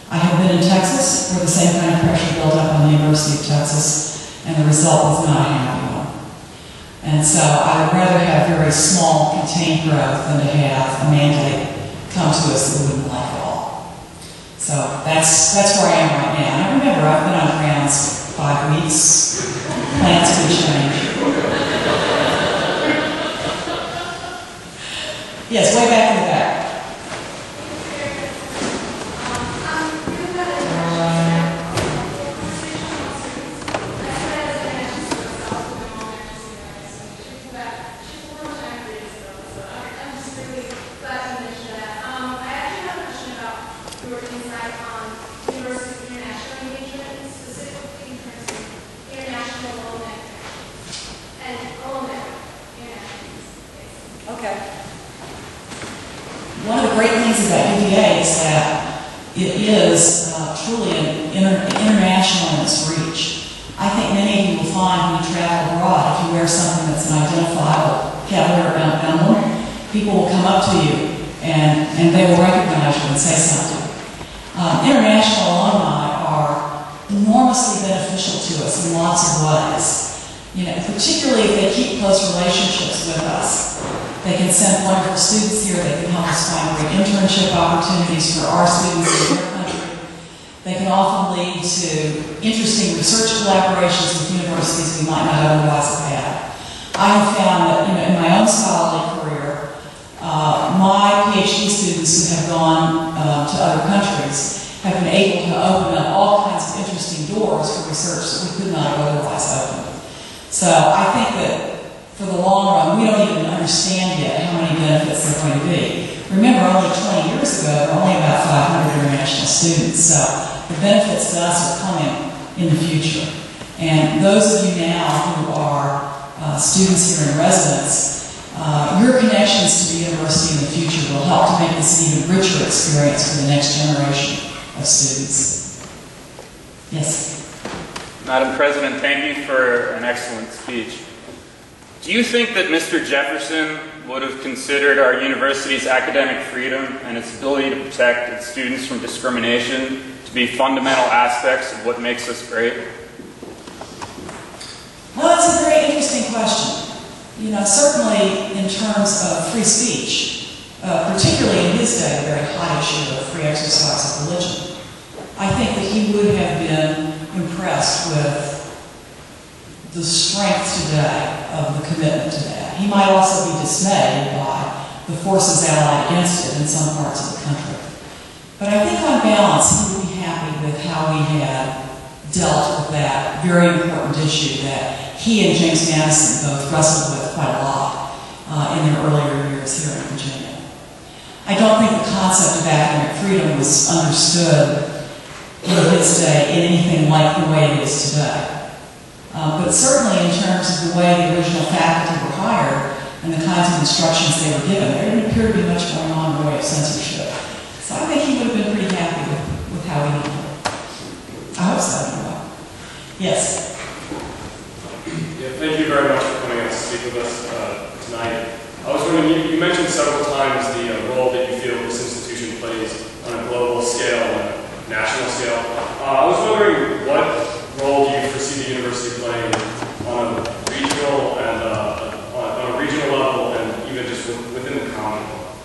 I have been in Texas where the same kind of pressure built up on the University of Texas, and the result was not a happy one. And so I would rather have very small, contained growth than to have a mandate come to us that we wouldn't like at all. So that's where I am right now. And I remember I've been on grounds 5 weeks. Plans could change. Yes, way back in the back. One of the great things about UVA is that it is truly an international in its reach. I think many of you will find when you travel abroad, if you wear something that's an identifiable category or emblem, people will come up to you and they will recognize you and say something. International alumni are enormously beneficial to us in lots of ways. You know, particularly if they keep close relationships with us. They can send wonderful students here. They can help us find great internship opportunities for our students in their country. They can often lead to interesting research collaborations with universities we might not otherwise have had. I have found that, you know, in my own scholarly career, my PhD students who have gone to other countries have been able to open up all kinds of interesting doors for research that we could not have otherwise opened. So I think that for the long run, we don't even understand yet how many benefits there are going to be. Remember, only 20 years ago, there were only about 500 international students, so the benefits to us are coming in the future. And those of you now who are students here in residence, your connections to the university in the future will help to make this an even richer experience for the next generation of students. Yes? Madam President, thank you for an excellent speech. Do you think that Mr. Jefferson would have considered our university's academic freedom and its ability to protect its students from discrimination to be fundamental aspects of what makes us great? Well, that's a very interesting question. You know, certainly in terms of free speech, particularly in his day, a very hot issue of free exercise of religion, I think that he would have been impressed with the strength today of the commitment to that. He might also be dismayed by the forces allied against it in some parts of the country. But I think on balance, he would be happy with how we had dealt with that very important issue that he and James Madison both wrestled with quite a lot in their earlier years here in Virginia. I don't think the concept of academic freedom was understood in his day in anything like the way it is today. But certainly in terms of the way the original faculty were hired and the kinds of instructions they were given, there didn't appear to be much going on in the way of censorship. So I think he would have been pretty happy with how he handled it. I hope so, anyway. Yes? Yeah, thank you very much for coming out to speak with us tonight. I was wondering, you mentioned several times the role that you feel this institution plays on a global scale and a national scale. I was wondering what role do you foresee the university playing on a regional and on a regional level and even just within the Commonwealth?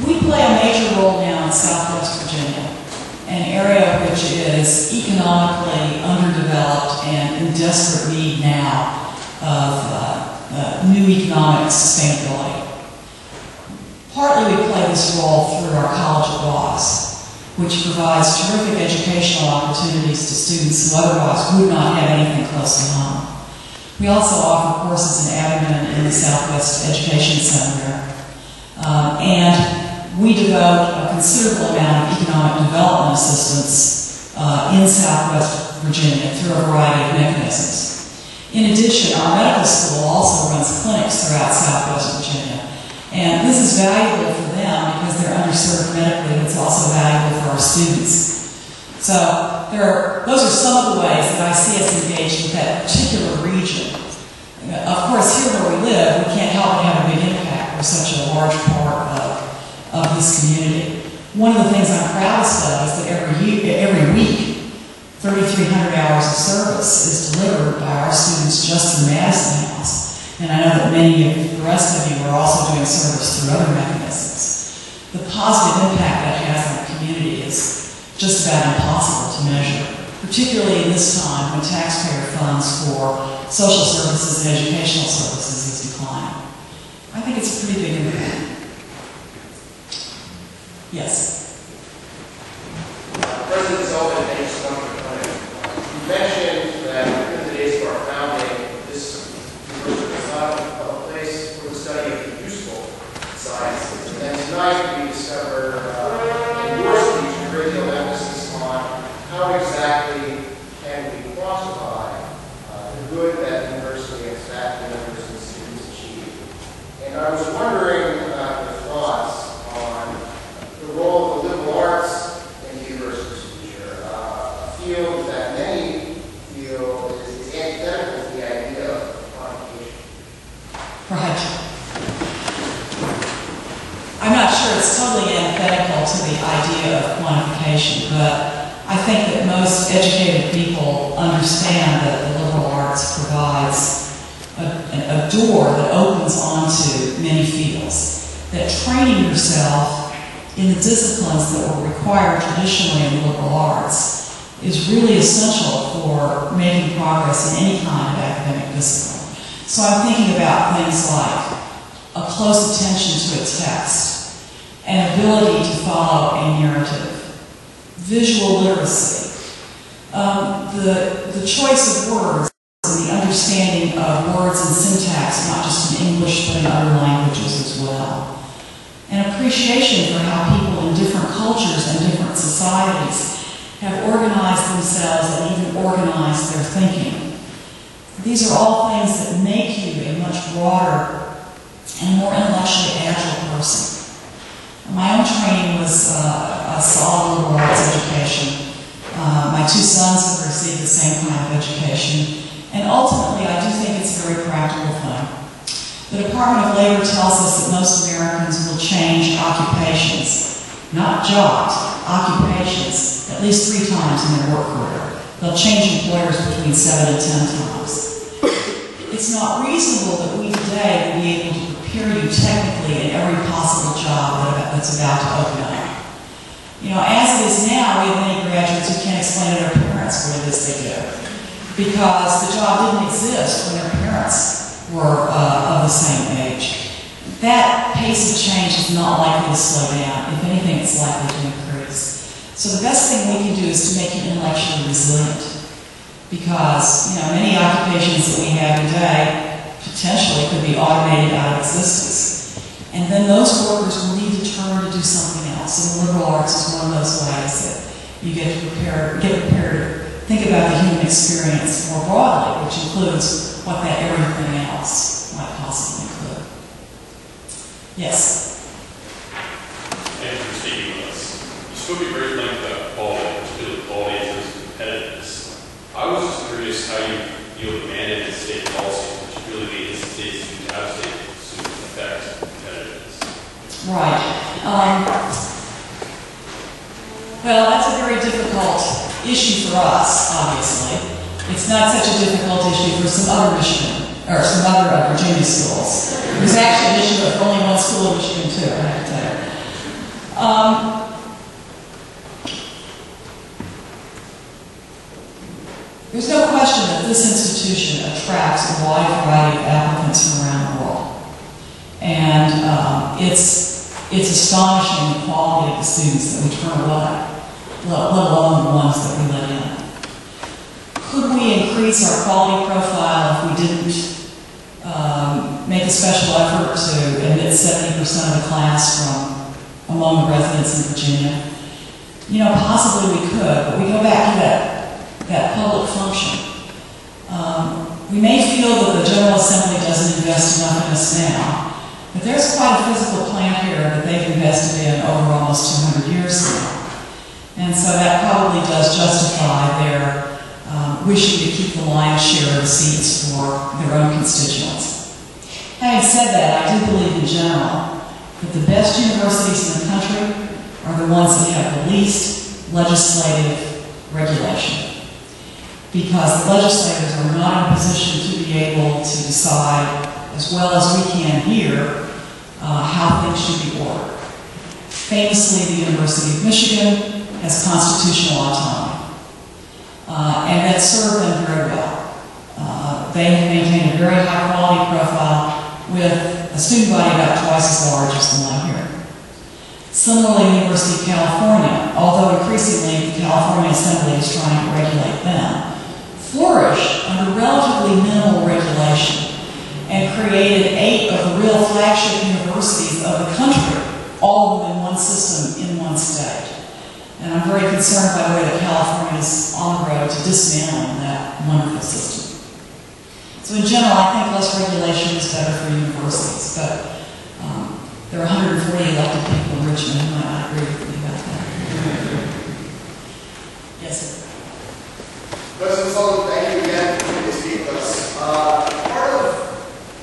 We play a major role now in Southwest Virginia, an area which is economically underdeveloped and in desperate need now of new economic sustainability. Partly we play this role through our College of Laws, which provides terrific educational opportunities to students who otherwise would not have anything close to home. We also offer courses in admin in the Southwest Education Center, and we devote a considerable amount of economic development assistance in Southwest Virginia through a variety of mechanisms. In addition, our medical school also runs clinics throughout Southwest Virginia. And this is valuable for them because they're underserved medically, but it's also valuable for our students. So those are some of the ways that I see us engaged with that particular region. Of course, here where we live, we can't help but have a big impact. We're such a large part of this community. One of the things I'm proudest of is that 300 hours of service is delivered by our students just through Madison House. And I know that many of the rest of you are also doing service through other mechanisms. The positive impact that has on the community is just about impossible to measure, particularly in this time when taxpayer funds for social services and educational services is declining. I think it's a pretty big impact. Yes? President Sullivan, thank you so much for coming. You mentioned that within the days of our founding, this university was not a place for the study of the useful sciences. And then tonight we discovered in your speech a great deal of emphasis on how exactly can we quantify the good that the university and its faculty members and students achieve. And I was wondering about your thoughts on the role of the liberal arts in the university's future, a field that many feel is antithetical to the idea of quantification. Right. I'm not sure it's totally antithetical to the idea of quantification, but I think that most educated people understand that the liberal arts provides a door that opens onto many fields, that training yourself in the disciplines that were required traditionally in the liberal arts is really essential for making progress in any kind of academic discipline. So I'm thinking about things like a close attention to a text, an ability to follow a narrative, visual literacy, the choice of words and the understanding of words and syntax, not just in English but in other languages as well. An appreciation for how people in different cultures and different societies have organized themselves and even organized their thinking. These are all things that make you a much broader and more intellectually agile person. My own training was a solid liberal arts education. My two sons have received the same kind of education. And ultimately, I do think it's a very practical thing. The Department of Labor tells us that most Americans will change occupations, not jobs, occupations, at least 3 times in their work career. They'll change employers between 7 and 10 times. It's not reasonable that we today will be able to prepare you technically in every possible job that's about to open up. You know, as it is now, we have many graduates who can't explain to their parents what it is they do, because the job didn't exist when their parents were of the same age. That pace of change is not likely to slow down. If anything, it's likely to increase. So the best thing we can do is to make you intellectually resilient, because many occupations that we have today potentially could be automated out of existence. And then those workers will need to turn to do something else. And the liberal arts is one of those ways that you get prepared to think about the human experience more broadly, which includes what that everything else might possibly include. Yes? Thank you for speaking with us. You spoke at great length about quality, particularly quality in terms of competitiveness. I was just curious how you feel the mandate of state policies, particularly the states to have state student affect competitiveness. Right. Well, that's a very difficult issue for us, obviously. It's not such a difficult issue for some other Virginia schools. There's actually an issue with only one school in Michigan, too, I have to tell you. There's no question that this institution attracts a wide variety of applicants from around the world. And it's astonishing the quality of the students that we turn away, let alone the ones that we let in. Could we increase our quality profile if we didn't make a special effort to admit 70% of the class from among the residents in Virginia? Possibly we could, but we go back to that public function. We may feel that the General Assembly doesn't invest enough in us now, but there's quite a physical plant here that they've invested in over almost 200 years now. And so that probably does justify their wishing to keep the lion's share of the seats for their own constituents. Having said that, I do believe in general that the best universities in the country are the ones that have the least legislative regulation. because the legislators are not in a position to be able to decide, as well as we can here, how things should be ordered. Famously, the University of Michigan has constitutional autonomy, and that served them very well. They have maintained a very high quality profile with a student body about twice as large as the one here. Similarly, the University of California, although increasingly the California Assembly is trying to regulate them, flourished under relatively minimal regulation and created 8 of the real flagship universities of the country, all within one system in one state. And I'm very concerned by the way that California is on the road to dismantling that wonderful system. So in general, I think less regulation is better for universities, but there are 140 elected people in Richmond who might not agree with me about that. Yes, sir. President Sullivan, thank you again for coming to speak with us. Part of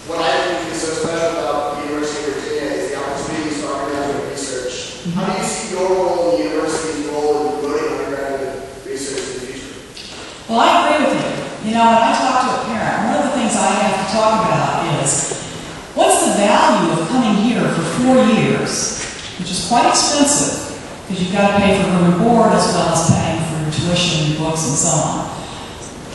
what I think is so special about the University of Virginia is the opportunities for undergraduate research. How do you see your role in the university's role in promoting undergraduate research in the future? Well, I agree with you. You know, when I talk to a parent, one of the things I have to talk about is, what's the value of coming here for 4 years, which is quite expensive, because you've got to pay for room and board as well as paying for your tuition and books and so on.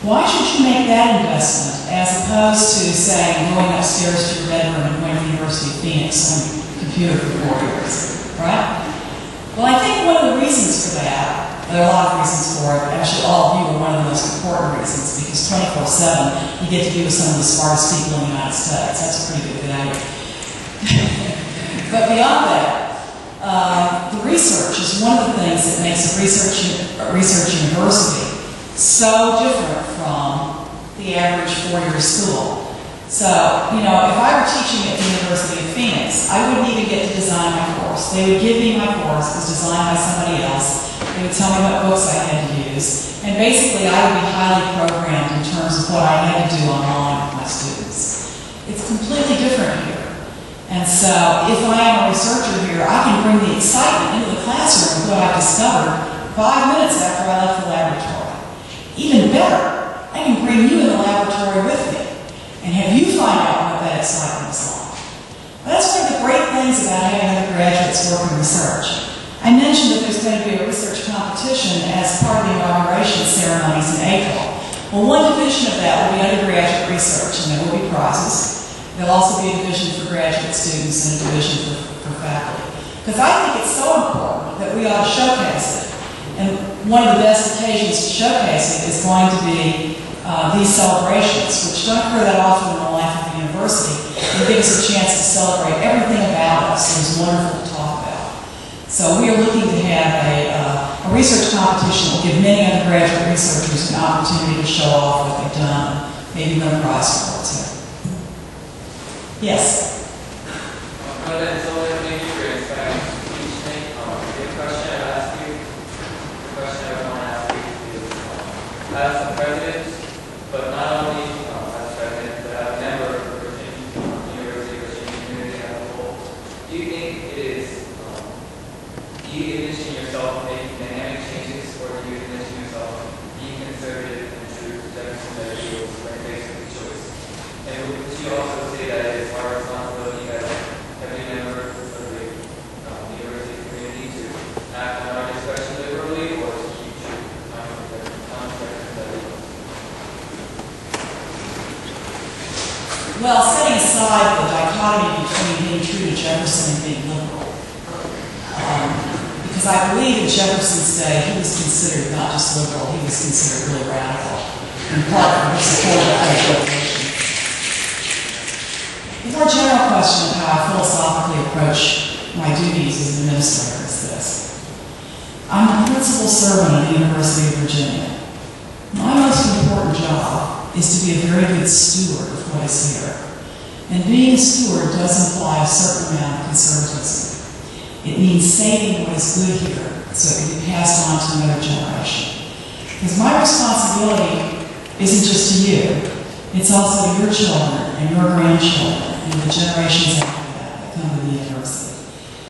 Why should you make that investment as opposed to, say, going upstairs to your bedroom and going to the University of Phoenix on a computer for 4 years, right? Well, I think one of the reasons for that, there are a lot of reasons for it, actually all of you are one of the most important reasons, because 24/7 you get to be with some of the smartest people in the United States. That's a pretty good value. But beyond that, the research is one of the things that makes a research university so different from the average 4-year school. So, you know, if I were teaching at the University of Phoenix, I wouldn't even get to design my course. They would give me my course, it was designed by somebody else. They would tell me what books I had to use. And basically, I would be highly programmed in terms of what I had to do online with my students. It's completely different here. And so, if I am a researcher here, I can bring the excitement into the classroom of what I've discovered 5 minutes after I left the laboratory. Even better, I can bring you in the laboratory with me and have you find out what that excitement is like. Well, that's one of the great things about having undergraduates work in research. I mentioned that there's going to be a research competition as part of the inauguration ceremonies in April. Well, one division of that will be undergraduate research, and there will be prizes. There'll also be a division for graduate students and a division for faculty. Because I think it's so important that we ought to showcase it. And one of the best occasions to showcase it is going to be these celebrations, which don't occur that often in the life of the university. They give us a chance to celebrate everything about us that is wonderful to talk about. So we are looking to have a research competition that will give many undergraduate researchers an opportunity to show off what they've done, maybe win a prize for it too. Yes? President Sullivan, thank you for your inspiring speech. The question I asked you, the question I want to ask you is, as a president, but not only as president, but as a member of the University of Virginia community as a whole, do you think it is, do you envision yourself making dynamic changes, or do you envision yourself being conservative and true to Jefferson ideals when faced with choice? And would you also say that it is our responsibility as every member of the university community to act on our discussion liberally, or to keep true to Jefferson's ideals? Well, setting aside the dichotomy between being true to Jefferson and being liberal, because I believe in Jefferson's day he was considered not just liberal, he was considered really radical, in part for his support of federalization. The more general question of how I philosophically approach my duties as an administrator is this. I'm the principal servant of the University of Virginia. My most important job is to be a very good steward of what is here. And being a steward does imply a certain amount of conservatism. It means saving what is good here so it can be passed on to another generation. Because my responsibility isn't just to you, it's also to your children and your grandchildren and the generations after that come to the university.